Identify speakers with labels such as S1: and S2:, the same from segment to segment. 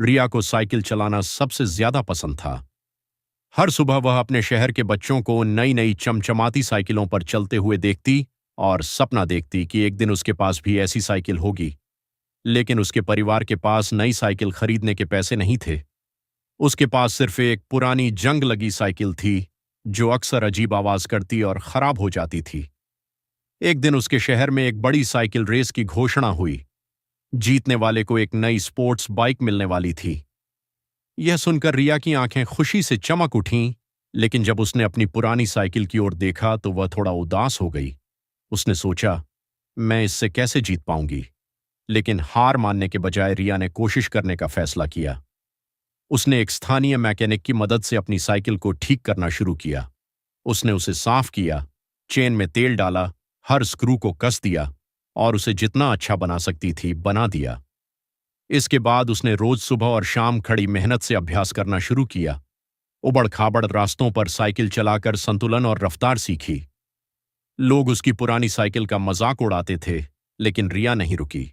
S1: रिया को साइकिल चलाना सबसे ज्यादा पसंद था। हर सुबह वह अपने शहर के बच्चों को नई नई चमचमाती साइकिलों पर चलते हुए देखती और सपना देखती कि एक दिन उसके पास भी ऐसी साइकिल होगी। लेकिन उसके परिवार के पास नई साइकिल खरीदने के पैसे नहीं थे। उसके पास सिर्फ एक पुरानी जंग लगी साइकिल थी, जो अक्सर अजीब आवाज करती और खराब हो जाती थी। एक दिन उसके शहर में एक बड़ी साइकिल रेस की घोषणा हुई। जीतने वाले को एक नई स्पोर्ट्स बाइक मिलने वाली थी। यह सुनकर रिया की आंखें खुशी से चमक उठीं, लेकिन जब उसने अपनी पुरानी साइकिल की ओर देखा तो वह थोड़ा उदास हो गई। उसने सोचा, मैं इससे कैसे जीत पाऊंगी? लेकिन हार मानने के बजाय रिया ने कोशिश करने का फैसला किया। उसने एक स्थानीय मैकेनिक की मदद से अपनी साइकिल को ठीक करना शुरू किया। उसने उसे साफ किया, चेन में तेल डाला, हर स्क्रू को कस दिया और उसे जितना अच्छा बना सकती थी बना दिया। इसके बाद उसने रोज सुबह और शाम खड़ी मेहनत से अभ्यास करना शुरू किया। उबड़ खाबड़ रास्तों पर साइकिल चलाकर संतुलन और रफ्तार सीखी। लोग उसकी पुरानी साइकिल का मजाक उड़ाते थे, लेकिन रिया नहीं रुकी।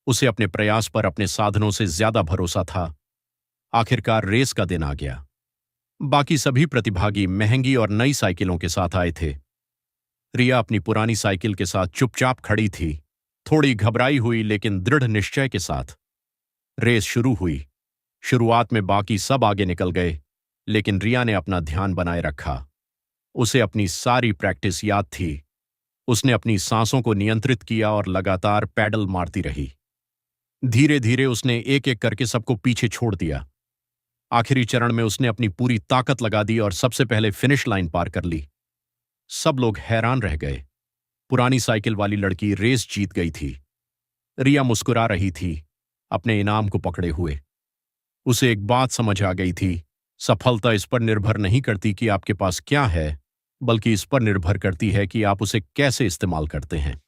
S1: उसे अपने प्रयास पर अपने साधनों से ज्यादा भरोसा था। आखिरकार रेस का दिन आ गया। बाकी सभी प्रतिभागी महंगी और नई साइकिलों के साथ आए थे। रिया अपनी पुरानी साइकिल के साथ चुपचाप खड़ी थी, थोड़ी घबराई हुई लेकिन दृढ़ निश्चय के साथ। रेस शुरू हुई। शुरुआत में बाकी सब आगे निकल गए, लेकिन रिया ने अपना ध्यान बनाए रखा। उसे अपनी सारी प्रैक्टिस याद थी। उसने अपनी सांसों को नियंत्रित किया और लगातार पैडल मारती रही। धीरे धीरे उसने एक एक करके सबको पीछे छोड़ दिया। आखिरी चरण में उसने अपनी पूरी ताकत लगा दी और सबसे पहले फिनिश लाइन पार कर ली। सब लोग हैरान रह गए। पुरानी साइकिल वाली लड़की रेस जीत गई थी। रिया मुस्कुरा रही थी, अपने इनाम को पकड़े हुए। उसे एक बात समझ आ गई थी, सफलता इस पर निर्भर नहीं करती कि आपके पास क्या है, बल्कि इस पर निर्भर करती है कि आप उसे कैसे इस्तेमाल करते हैं।